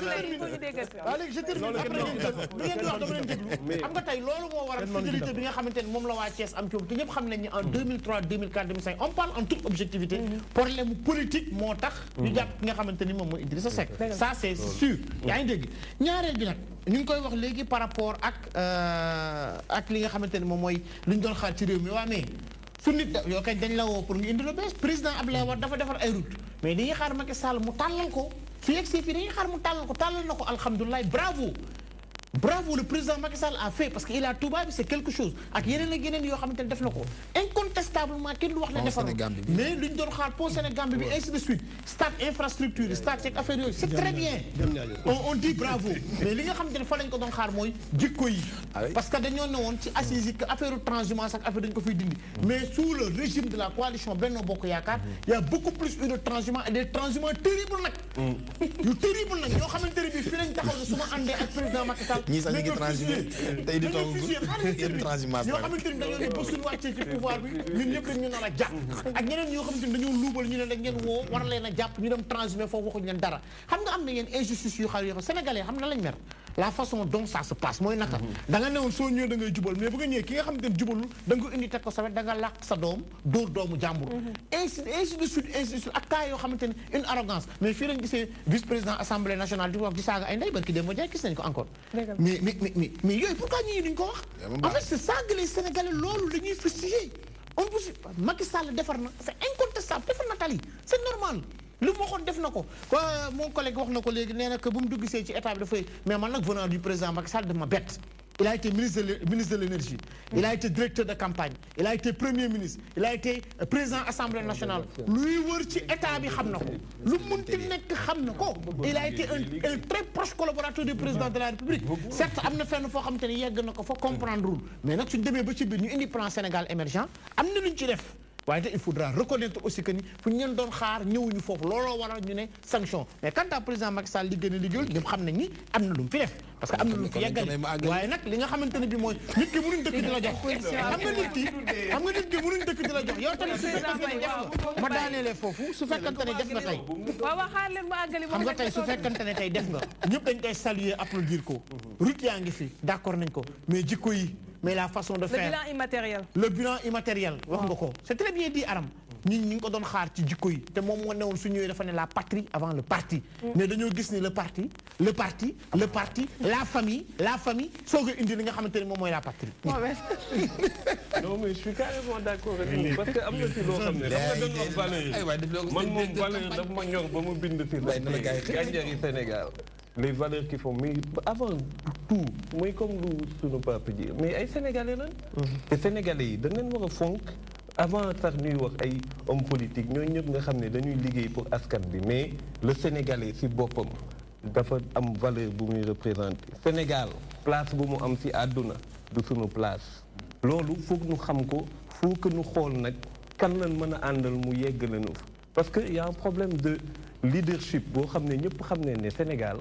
léegi je termine après ngeen di wax dama leen déglu xam nga tey loolu moo waral fidélité bi nga xamante ne moom la waa Thiès am ci te ñëpp xam nañ ni en 2003 2004 2005 on parle en toute objectivité problème politique moo tax ñu jàpp ki nga xamante ni moom mooy Idrissa Seck ça c'est sûr yaa ngi dégg ñaareel bi nag ñu ngi koy wax léegi par rapport ak li nga xamante ne moom mooy lu ñu doon xaar ci réew mi waa mais su nit yoo kañ dañ la woo pour nga indi lu bees président Abdoulaye Wade dafa defar ay route mais dañuy xaar Macky Sall mu tàllal ko su yegsee fii dañuy xaar mu tàllal na ko alhamdulilah bravo le président Macky Sall a fait parce que il a Touba bi c'est quelque chose ak yeneen yoo xamante ne def na ko incontestablement kenn du wax ne defar mais lu ñu doon xaar pont Sénégambie bi ainsi de suite stade infrastructure yi stade yeeg affaire yooyu c'est très bien on dit bravo mais li nga xamante ne fa lañ ko doon xaar mooy jikko yi parce que dañoo ne woon ci assises yi que affaire transhumance ak affaire dañ ko fiy dindi mais sous le régime de la coalition Benno Bokk Yaakaar y a beaucoup plus eu de transhumance et des transhumants terribles nag yu terrible nag ñoo xamante ne bi fi lañ taxaw ne su ma àndee ak président Macky Sall ñii sax ñu ngi transhumé tey di toog yéen transhumance ñoo xamante ni dañoo ne ba suñu wàccee ci pouvoir bi ñun ñëpp dañ ñu nar a jàpp ak ñeneen ñoo xamante ni dañoo luubal ñu ne dañ ngeen woo war leen a jàpp ñu dem transhumé foofu waxuñu leen dara xam nga am na yenn injustice yu xaw yoo xam sénégalais xam na lañ mer la façon dont ça se passe mooy naka da nga newoon soo ñëwee da ngay jubal mais bu nga ñëwee ki nga xamante ni jubalul da nga ko indi teg ko sa wet da nga làq sa doom dóor doomu jàmbur ainsi de suite ak cas yoo xamante ni une arrogance mais fii lañ gisee vice président assemblée nationale di wax di saaga ay ndey barki dem ba jaay gis nañ ko encore mais yooyu pourquoi ñi duñ ko wax en fait c'est ça que les Sénégalais loolu la ñuy fustiger on peut Macky Sall defar na c'est incontestable defar na tali c'est normal lu mu waxoon def na ko mon collègue wax na ko léegi nee na que bu mu dugg see ci état bi dafay mais man nag venant du président Macky Sall dama bett il a été ministre de l'énergie il a été directeur de campagne il a été premier ministre il a été président assemblée nationale luy wër ci état bi xam na ko lu munti nekk xam na ko il a été un très proche collaborateur du président de la République certes am na fenn foo xamante ne yegg na ko fa comprendre wul mais nag suñ demee ba ci biir ñu indi plan Sénégal émergent am na luñ ci def waaye il faudra reconnaître aussi que ni fu ñu leen doon xaar ñëwuñu foofu looloo waral ñu ne sanction mais quant à président Macky Sall liggéey na liggéeyul ñëpp xam nañ ni am na lu mu fi def parce que am na lu mu fi yeggale waaye nag li nga xamante ne bi mooy nit ki mënuñ dëkk di la jox xam nga nit ki mënuñ dëkk di la jox yow tamit su fekkante ne def nga ma daaneele foofu su fekkante ne def nga tey xam nga tey su fekkante ne tey def nga ñëpp dañ koy saluer applaudir ko route yaa ngi fi d'accord nañ ko mais jikko yi mais la façon de faire le bilan immatériel wax nga ko c'est très bien dit Aram ñi ngi ko doon xaar ci jikko yi te moom moo newoon su ñëwee dafa ne la patrie avant le parti mais dañoo gis ni le parti la famille soo ko indi li nga xamante ni moom mooy la patrie non mais je suis carrément d'accord avec vous parce que am na ci loo xam ne xam nga dañu wax valeur man moom valeur daf ma ñor ba mu bind ci gàncax yi Sénégal les valeurs qui font mais avant tout mooy comme lu sunu papa ji mais ay sénégalais lan te sénégalais yi dañ leen war a fonk avant sax ñuy wax ay homme politique ñooñu ñëpp nga xam ne dañuy liggéey pour askan bi mais le sénégalais ci boppam dafa am valeur bu muy représenter Sénégal place bu mu am ci àdduna du sunu place loolu foog ñu xam ko foog que ñu xool nag kan lañ mën a àndal mu yegg lañu parce que y a un problème de leadership boo xam ne ñëpp xam ne Sénégal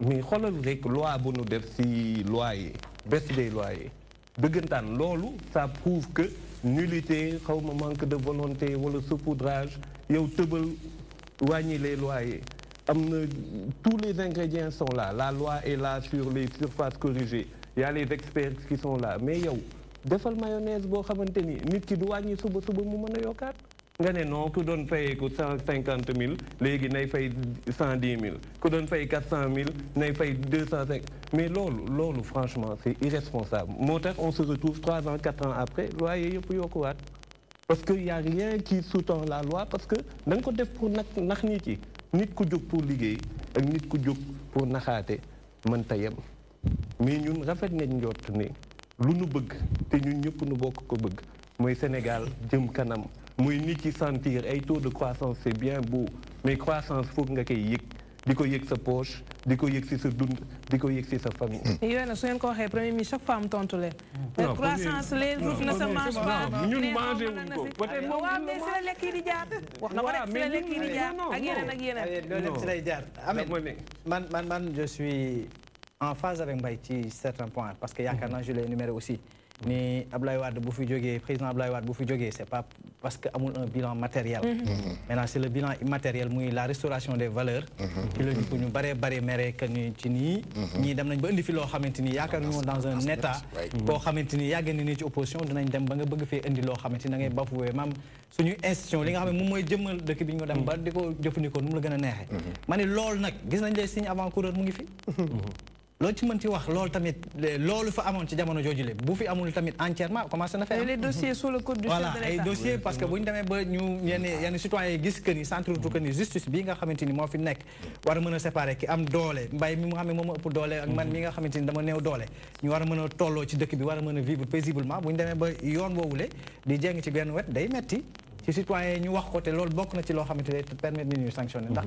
mais xoolal rek loi bu nu def ci loi yi baisse des loyers dëggantaan loolu ça prouve que nullité xaw ma manque de volonté wala saupoudrage yow tëbal wàññi les loyers am na tous les ingrédients sont là la loi est là sur les surfaces corrigées il y a les experts qui sont là mais yow defal mayonnaise boo xamante ni nit ki du wàññi suba mu mën a yokkaat nga ne non ku doon fayee ko 150 000 léegi nay fay 110 000 ku doon fay 400 000 nay fay 205 mais loolu franchement c'est irresponsable moo tax on se retrouve 3 ans 4 ans après loyer yëpp yokkuwaat parce que y a rien qui sous-tend la loi parce que da nga ko def pour nax nit yi nit ku jóg pour liggéey ak nit ku jóg pour naxaate mënta yem mais ñun rafet nañ njort ne lu nu bëgg te ñun ñëpp nu bokk ko bëgg mooy Sénégal jëm kanam muy nit ci sentir ay taux de croissance c'est bien beau mais croissance foog nga koy yëg di ko yëg sa poche di ko yëg ci sa dund di ko yëg ci sa famille. yooyu nag su ngeen ko waxee premier ministre chaque fois am tontu leen. croissance les routes ne se mangent pas. ñun mangé wuñ ko peut-être moom waaw mais si la lekk yi di jaar. wax na ko rek si la lekk yi di jaar ak yeneen ak yeneen. loolu lépp si lay jaar. man je suis en phase avec Mbaye ci certains points parce que yaakaar naa je l'ai énuméré aussi. ni Abdoulaye Wade bu fi jógee président Abdoulaye Wade bu fi jógee c'est pas parce que amul un bilan matériel. Maintenant c'est le bilan immatériel muy la restauration des valeurs. ci la ñu bëree mere que ni ci nii. ñii dem nañ ba indi fi loo xamante ni yaakaar ñu dans un état. koo xamante ni yàgg na ni ci opposition dinañ dem ba nga bëgg fee indi loo xamante ni da ngay bafoué maam suñu institution li nga xam ne moom mooy jëmmal dëkk bi ñu dem ba di ko jëfandikoo nu mu la gën a neexee. ma ne loolu nag gis nañ les signes avant-coureurs mu ngi fi. loolu ci mën ci wax loolu tamit loolu fa amoon ci jamono jooju le bu fi amul tamit entièrement commencé na faire. les dossiers sous le coude du chef de l'État. voilà ay dossiers parce que bu ñu demee ba ñu yenn citoyens yi gis que ni centre tout que ni justice bii nga xamante ni moo fi nekk war a mën a séparer ki am doole mbay mi nga xam ne moom ëpp doole ak man mi nga xamante ni dama néew doole ñu war a mën a tolloo ci dëkk bi war a mën a vivre paisiblement bu ñu demee ba yoon woowule di jéng ci benn wet day metti ci citoyens ñu wax ko te loolu bokk na ci loo xamante ne permettre nit ñu sanctionner ndax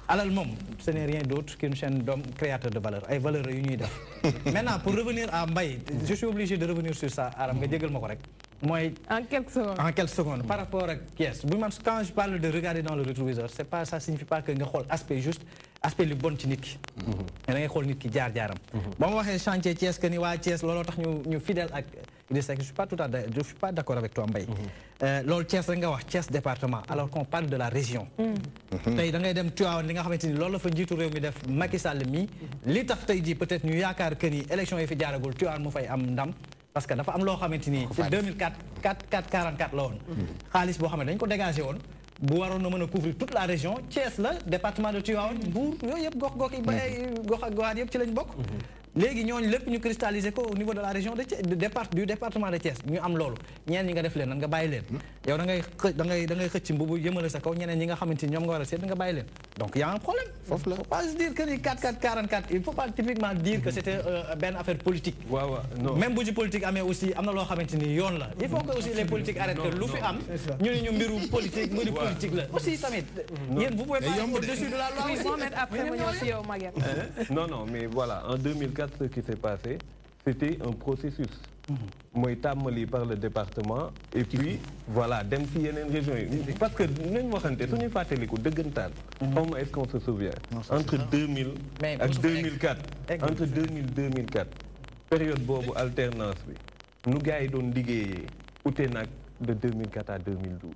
alal moom ce n'est rien d'autre qu'une chaîne d'hommes créateurs de valeur ay valeurs yu ñuy def maintenant pour revenir à Mbaye je suis obligé de revenir sur ça Aram nga jégal ma ko rek mooy en quelques secondes par rapport ak Thiès bu man quand je parle de regarder dans le rétroviseur c'est pas ça signifie pas que nga xool aspect lu bon ci nit ki mais da ngay xool nit ki jaar-jaaram ba ma waxee chantier Thiès que ni waa Thiès looloo tax ñu fidèle ak je suis pas d'accord avec toi Mbaye loolu Thiès rek nga wax Thiès département alors qu'on parle de la région tey da ngay dem Tivaouane li nga xamante ni loolu la fa njiitu réew mi def Macky Sall mi li tax tey jii peut-être ñu yaakaar que ni élection yi fi jaaragul Tivaouane mu fay am ndam parce que dafa am loo xamante ni ci 2044 la woon xaalis boo xam ne dañ ko dégagé woon bu waroon na mën a couvrir toute la région Thiès la département de Tivaouane Mbour yooyu yëpp gox yi ba gox ak goxaat yëpp ci lañ bokk léegi ñooñu lépp ñu cristalliser ko au niveau de la région du département de Thiès ñu am loolu ñeen ñi nga def leen nan nga bàyyi leen yow da ngay xëcc mbubu yëmale sa kaw ñeneen ñi nga xamante ni ñoom nga war a seet nga bàyyi leen donc y a un problème foofu la faut pas se dire que ni 44 il faut pas typiquement dire que c'était benn affaire politique même bu ci politique amee aussi am na loo xamante ni yoon la il faut que aussi les politiques arrêtent que lu fi am ñu ne ñu mbiru politique la aussi tamit yéen vous pouvez pas au-dessus de la loi après ma ñëw si yow Maguette non mais voilà en 2004 ce qui s'est passé c'était un processus mooy tàmmali par le département et puis voilà dem ci yeneen régions yi parce que nañ waxante suñuy fàttaliku dëggantaan xawma est-ce qu'on se souvient entre 2000 ak 2004 entre 2004 période boobu alternance bi nu gars yi doon liggéeyee ute nag de 2004 à 2012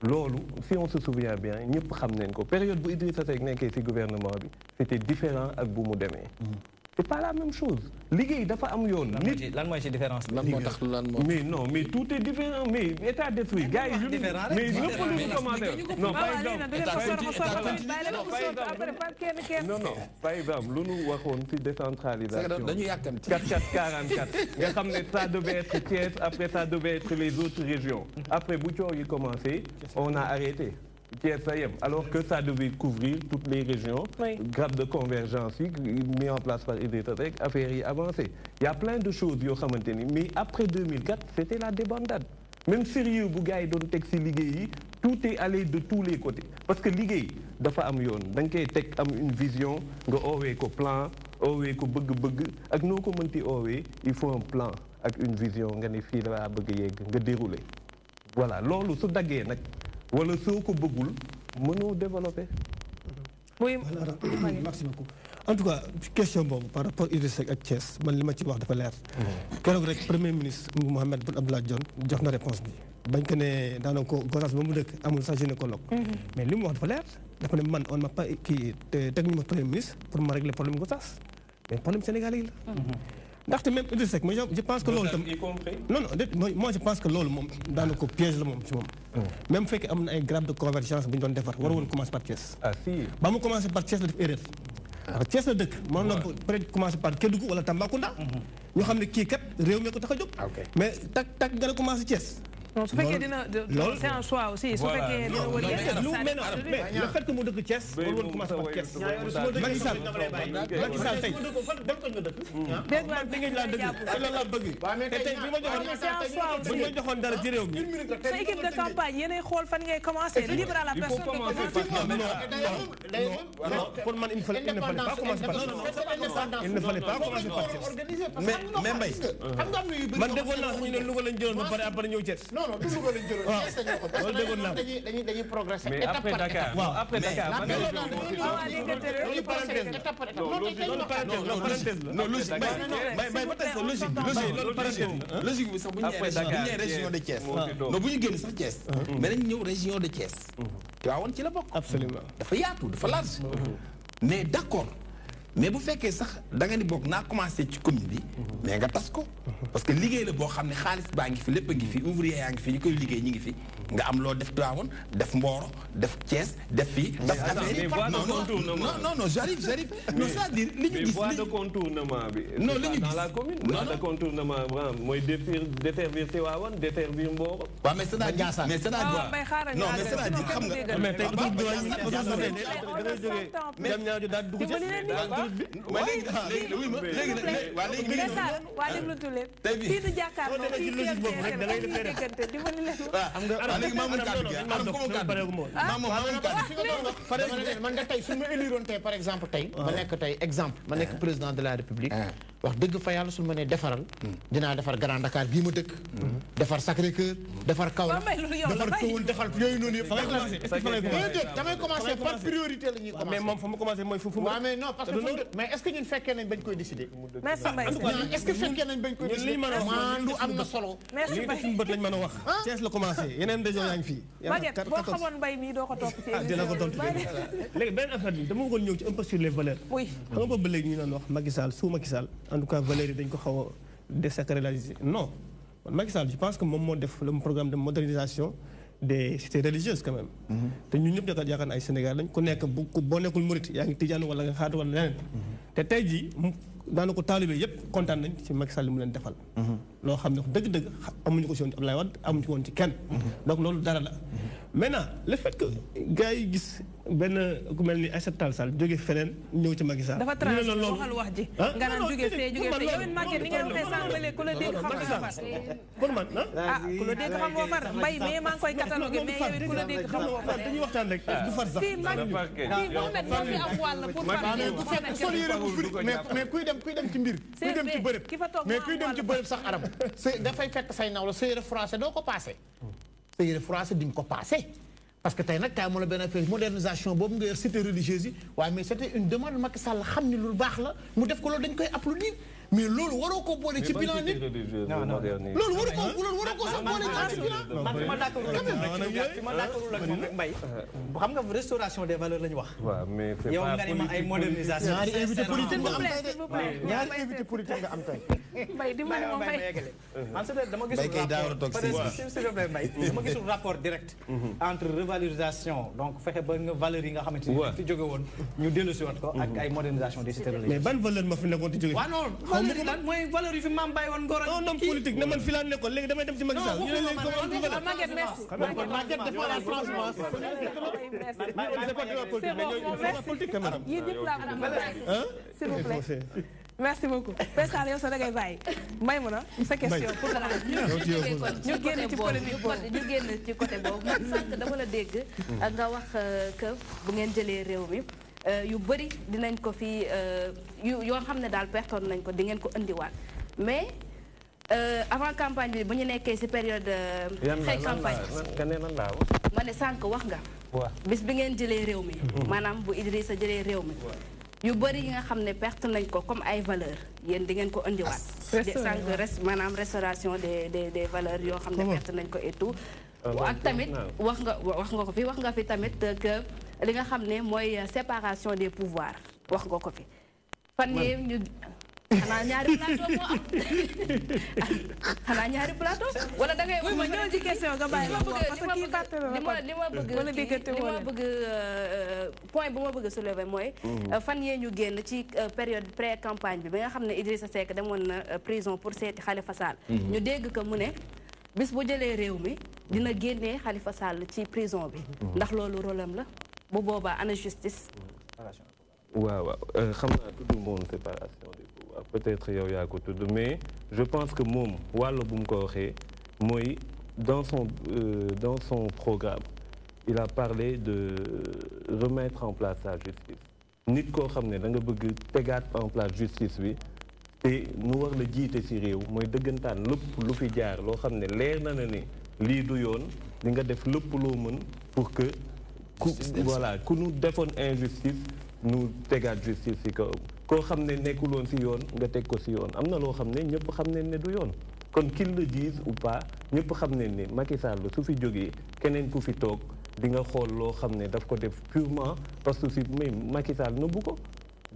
loolu si on se souvient bien ñëpp xam nañ ko période bu Idrissa Seck nekkee ci gouvernement bi c'était différent ak bu mu demee c'est pas la même chose liggéey dafa am yoon. nit lan mooy ci différence bi. mais non mais tout est différent mais état d'esprit gars yi mais lépp lu ñu commencé non par exemple lu ñu waxoon ci décentralisation dañu yàkkamti 44 nga xam ne ça devait être Thiès après ça devait être les autres régions après bu coow yi commencé on a arrêté Thiès sa yem alors que ça devait couvrir toutes les régions. Grappe de convergence yi mis en place par Idrissa Seck affaire yi avancé il y a plein de choses yoo xamante ni mais après 2004 c'était la débandade même sérieux bu gars yi doon teg ci liggéey yi tout est allé de tous les côtés parce que liggéey dafa am yoon da nga koy teg am une vision nga oowee ko plan oowee ko bëgg-bëgg ak noo ko mënti oowee il faut un plan ak une vision nga ne fii laa bëgg yegg nga dérouler voilà loolu su daggee nag wala soo ko bëggul mënoo développer. oui merci beaucoup en tout cas question boobu par rapport Idrissa Seck ak Thiès man li ma ci wax dafa leer. keroog rek premier ministre Mahammed Boun Abdallah Dionne jox na réponse bi bañ ko ne daanaka Gossas ba mu dëkk amul sax gynécologue. mais li mu wax dafa leer dafa ne man on m'a pas kii teg ñu ma premier ministre pour ma régler problème Gossas mais problème sénégalais yi la. ndaxte même Idrissa Seck moi je pense que loolu tam non moi je pense que loolu moom daanaka piège la moom ci moom. même bu fekkee am na ay grappe de convergence bu ñu doon defar war woon commencer par Thiès. ah si ba mu commencer par Thiès la def erreur. waaw Thiès la dëkk mën na peut-être commencer par Kédougou wala Tambacounda. ñu xam ne kii kat réew mi ko tax a jóg. mais tak nga commencer Thiès. non su fekkee dina c'est un choix aussi su fekkee dina wër mais le fait que mu dëkk Thiès war woon commencer par Thiès. Macky Sall tey dem ko nga dëkk. dégg laa dëgg loolu laa bëgg. te tey bi ma joxoon dara ci réew mi. sa équipe de campagne yéenay xool fan ngay commencer libre à la personne de commencer. pour man il ne fallait pas commencer par Thiès. il ne fallait pas commencer par Thiès. mais Mbaye man déggoon naa ñu ne Louga lañ jëloon ba pare après ñëw Thiès. non du Louga lañ jëloon. waaw loolu déggoon naa dañuy progresser. mais après Dakar waaw après Dakar loolu parenthèse la. non logique mais ba tey logique bi sax bu ñu nee région de Thiès. non bu ñu génn sax Thiès. mais dañu ñëw région de Thiès. Tivaouane ci la bokk. absolument dafa yaatu dafa large. mais d'accord mais bu fekkee sax da nga ni bokk naa commencé ci commune bi. mais nga tas ko. parce que liggéey la boo xam ne xaalis baa ngi fi lépp a ngi fi ouvrier yaa ngi fi ñu koy liggéey ñi ngi fi nga am loo def Tivaouane def Mboro def Thiès def fii. parce que non j'arrive non c'est-à-dire li ñu gis voie de contournement bi. non li ñu gis dans la commune. voie de contournement mooy desservir Tivaouane desservir Mboro. waaw mais c'est-à-dire non mais c'est-à-dire xam nga. mais tey dem ñaaju daal dugg ci waa déglu tu leen fii du jàkkaarloo fii logique boobu rek da ngay defee rek dimbali leen xam nga léegi maa mun kàddu gi man nga tey su ma éliroon tey par exemple tey ma nekk tey exemple ma nekk président de la république wax dëgg fa yàlla su ma nee defaral dinaa defar Grand Dakar bii ma dëkk defar Sacré-Cœur defar Kaolack defar Kahone defar yooyu noonu yëpp damay commencer par priorité la ñuy commencer mais moom fa mu commencer mooy fu waaw mais non parce que mais est-ce que ñun fekkee nañ bañ koy décider merci Mbaye est-ce que fekkee nañ bañ koy décider maandu am na solo merci Mbaye suñu bët lañ mën a wax Thiès la commencé yeneen région yaa ngi fii Maguette boo xamoon Mbaye mii doo ko topp ci dina ko tontu léegi benn affaire bi dama bëggoon ñëw ci un peu sur les valeurs oui xam nga boobu ba léegi ñu doon wax Macky Sall sous Macky Sall en tout cas valeurs yi dañ ko xaw a désacraliser non Macky Sall je pense que moom moo def le programme de modernisation des cités religieuses quand même te ñun ñëpp yaakaar na ay Sénégal lañ ku nekk boo nekkul murit yaa ngi tijaan wala nga xaatu wala leneen te tey jii daana ko taalibe yëpp kontaan nañ ci Macky Sall li mu leen defal loo xam ne dëgg-dëgg amuñu ko si woon ci Abdoulaye Wade amuñu ko woon ci kenn donc loolu dara la maintenant le fait que gars yi gis benn ku mel ni Aïssata Tall Sall jóge feneen ñëw ci Macky Sall dafa trans waxal wax ji nga naan jóge fee yow it Maguette ni nga waxee sànq ba léegi ku la dégg xam nga far pour man ku la dégg xam nga far Mbaye mais maa ngi koy catalogué mais yow it ku la dégg xam nga far dañuy waxtaan rek du far sax fii Mohamed moo fi am wàll pour far mais kuy dem ci mbir kuy dem ci bërëb mais kuy dem ci bërëb sax arab dafay fekk say naw la sa yére français doo ko passé sa yére français di nga ko passé parce que tey nag kaay moo la benn affaire modernisation boobu nga yor cité religieuse yi waaye mais c'était une demande Macky Sall xam ni lu baax la mu def ko loolu dañ koy applaudir mais loolu waroo ko boole ci bilan nit. loolu waroo ko sax boole ci bilan. man fi ma d'accordul ak moom rek Mbaye. xam nga restauration des valeurs la ñu wax. waaw mais c'est yow nga ni ma ay modernisation. ñaari invité politique nga am s'il vous plaît. ñaari invité politique nga am tey. Mbaye dimbali ma Mbaye. man dama gisul rapport direct entre revalorisation donc fexe ba nga valeurs yi nga xamante ni fi jóge woon ñu dellu si waat ko ak ay modernisation des cités religieuses. mais ban valeur ma fi nekkoon di jóge. waaw non valeur yi lan mooy valeur yi fi maam bàyyi woon ngor ak non politique ne man fi laa nekkoon léegi damay dem ci Macky Sall. Maguette merci. Maguette dafa la France. Yéen ñëpp laa bëgg s'il vous plaît. Merci beaucoup. Pesa yow sa dagay bàyyi may mun a sa question pour ñu génn ci polémique boobu ñu génn ci côté boobu man sànq dama la dégg nga wax que bu ngeen jëlee réew mi yu bëri dinañ ko fi yoo xam ne daal pertoon nañ ko di ngeen ko indiwaat mais avant campagne bi bu ñu nekkee ci période xëy campagne ma ne sànq wax nga bis bi ngeen jëlee réew mi maanaam bu Idrissa jëlee réew mi yu bëri yi nga xam ne perte nañ ko comme ay valeur yéen di ngeen ko indiwaat sànq maanaam restauration des valeurs yoo xam ne perte nañ ko et tout ak tamit wax nga fi tamit que li nga xam ne mooy séparation des pouvoirs wax nga ko fi fan yee ñu xanaa ñaari plateau moo am xanaa ñaari plateau wala da ngay ma ñëw ci question nga bàyyi parce que kii fàtte na li ma bëgg point bu ma bëgg soulever mooy fan yee ñu génn ci période pré campagne bi nga xam ne Idrissa Seck demoon na prison pour seeti Khalifa Sall ñu dégg que mu ne bis bu jëlee réew mi dina génnee Khalifa Sall ci prison bi ndax loolu rôle am la bu boobaa ana justice waaw xam naa tudd moom séparation des pouvoirs peut-être yow yaa ko tudd mais je pense que moom wàllu bu mu ko waxee mooy dans son programme il a parlé de remettre en place la justice nit koo xam ne da nga bëgg tegaat en place justice bi te mu war la jiite ci réew mooy dëggantaan lépp lu fi jaar loo xam ne leer na ne lii du yoon di nga def lépp loo mën pour que ku nu defoon injustice nu tegaat justice ci kaw koo xam ne nekkuloon ci yoon nga teg ko ci yoon am na loo xam ne ñëpp xam ne du yoon kon qu'il le dise ou pas ñëpp xam ne Macky Sall su fi jógee keneen ku fi toog di nga xool loo xam ne daf ko def purement parce que si mais Macky Sall nëbbu ko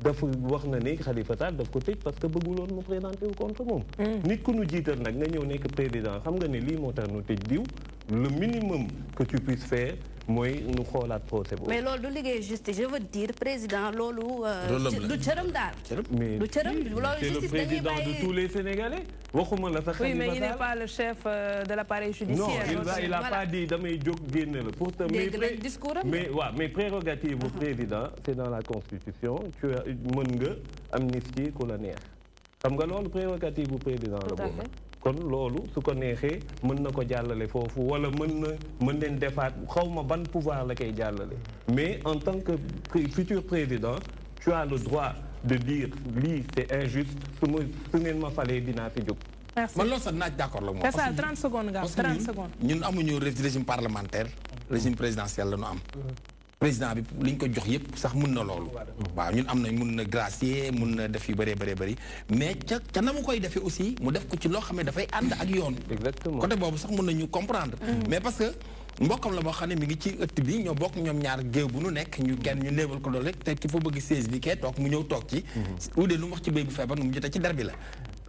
dafa wax na ne Khalifa Sall daf ko tëj parce que bëgguloon mu présenté wu contre moom nit ku nu jiital nag nga ñëw nekk président xam nga ne lii moo tax nu tëj diw le minimum que tu puisses faire mooy nu xoolaat procès boobu. mais loolu du liggéey justice je veux dire président loolu. du cëram daal. mais du cëram loolu justice dañuy bàyyi c'est le président de tous les Sénégalais. waxuma la sax oui mais il n'est pas le chef de l'appareil judiciaire. non il a pas dit damay jóg génne la. pour te mais prérogative bu président c'est dans la constitution tu as mën nga amnistie ku la neex xam nga loolu prérogative bu président la boobu. kon loolu su ko neexee mën na ko jàllale foofu wala mën leen defaat xaw ma ban pouvoir la koy jàllale mais en tant que futur président tu as le droit de dire lii c'est injuste su ngeen ma falee dinaa fi jóg. merci man loolu sax naaj d'accord la moom. c'est ça 30 secondes nga 30 secondes. ñun amuñu régime parlementaire régime présidentiel la ñu am. président bi li ñu ko jox yëpp sax mun na loolu. waaw ñun am nañ mun na gracier mun na def yu bëree bëri mais ca na mu koy defee aussi mu def ko ci loo xam ne dafay ànd ak yoon. exactement côté boobu sax mun nañu comprendre. mais parce que mbokkam la boo xam ne mi ngi ci ëtt bi ñoo bokk ñoom ñaar géew bu nu nekk ñu kenn ñu néewal ko loolu rek te ki fa bëgg siège bi kee toog mu ñëw toog ci. ou de lu mu wax ci béy bu feebar nu mu jotee ci der bi la.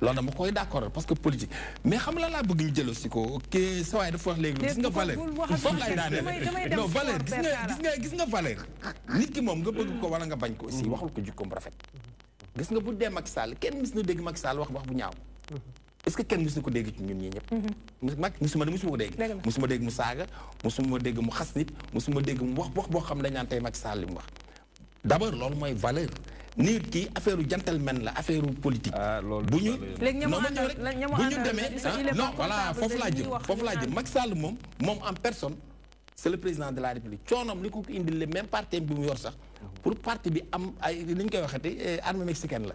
loolu dama koy d'accord parce que politique mais xam la laa bëgg ñu jëloo si ko kii sa waay dafa wax léegi gis nga valeur foofu laay daaneel non valeur gis nga valeur nit ki moom nga bëgg ko wala nga bañ ko aussi waxul ko jikkoom rafet gis nga bu dee Macky Sall kenn mis na dégg Macky Sall wax bu ñaaw est-ce que kenn mis na ko dégg ci ñun ñii ñëpp musuma ko dégg musuma dégg mu saaga musuma dégg mu xas nit musuma dégg mu wax boo xam dañ naan tey Macky Sall li mu wax d'abord loolu mooy valeur nit ki affaire gentleman la affaire politique. bu ñu demee non voilà foofu laa jëm Macky Sall moom en personne c'est le président de la République coonoom li ko indil le même parti bi mu yor sax pour parti bi am ay li ñu koy waxati armée mexicaine la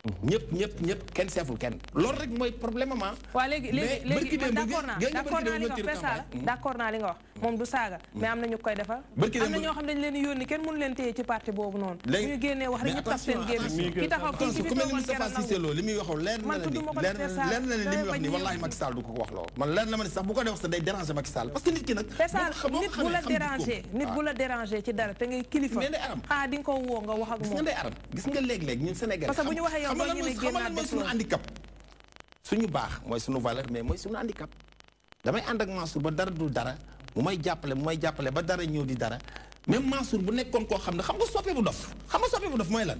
ñëpp kenn seeful kenn loolu rek mooy problème am. waaw léegi d'accord naa li nga wax Pessala d'accord naa li nga wax moom du saaga mais am na ñu koy defar am na ñoo xam dañ leen yónni kenn mënu leen téye ci parti boobu noonu bu ñu génnee wax rek ñu taf seen génn ki taxaw fii ci bi toogoon kenn nangu li muy wax leer na la ni li muy wax ni wallaahi Macky Sall du ko wax loolu man leer na ma ni sax bu ko def sax day déranger Macky Sall parce que nit ki nag nit bu la déranger ci dara te ngay kilifa di nga ko woo nga wax ak moom gis nga léeg-léeg ñun Sénégal parce que bu ñu waxee yow doo ñemee génnaat mooy suñu handicap suñu baax mooy suñu valeur mais mooy suñu handicap damay ànd ak Mansour ba dara dul dara mu may jàppale ba dara ñëw di dara même Mansour bu nekkoon koo xam ne xam nga soppe bu dof mooy lan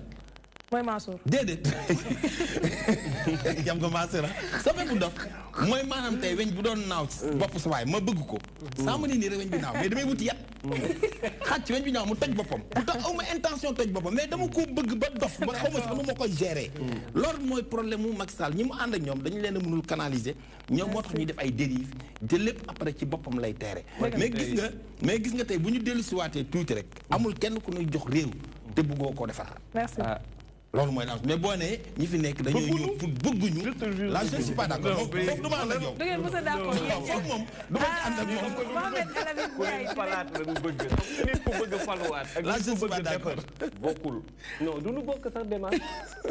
mooy Mansour déedéet jam nga Mansour soppe bu dof mooy maanaam tey weñ bu doon naaw ci bopp sa waay ma bëgg ko saa ma nii rek weñ bi naaw mais damay wuti yat xàcc weñ bi naaw mu toj boppam pourtant aw ma intention toj boppam mais dama ko bëgg ba dof ba xaw ma sax nu ma koy gérer loolu mooy problème mu Macky Sall ñi mu ànd ak ñoom dañu leen a mënul canaliser ñoom moo tax ñuy def ay dérive te lépp après ci boppam lay teere mais gis nga tey bu ñu dellu si waatee tuuti rek amul kenn ku ñuy jox réew te bëggoo koo defar loolu mooy mais boo nee ñi fi nekk dañoo ñëw pour bëgguñu la je ne suis pas d'accord foofu du ma ànd ak yow. da ngeen mës a d'accord foofu moom du ma ànd ak moom. Mohamed El Habib Ndiaye falaat la ñu bëgg nit ku bëgg faluwaat ak nit ku bëgg defar bokkul non du ñu bokk sax démarche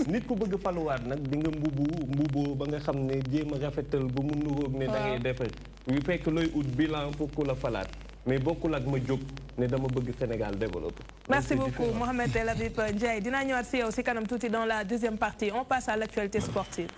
nit ku bëgg faluwaat nag di nga mbuboo ba nga xam ne jéem a rafetal ba mu nuróog ne da ngay defar yu fekk looy ut bilan pour ku la falaat mais bokkul ak ma jóg ne dama bëgg Sénégal développé. Merci beaucoup Mohamed El Habib Ndiaye dinaa ñëwaat si yow si kanam tuuti dans la deuxième partie on passe à l'actualité sportive.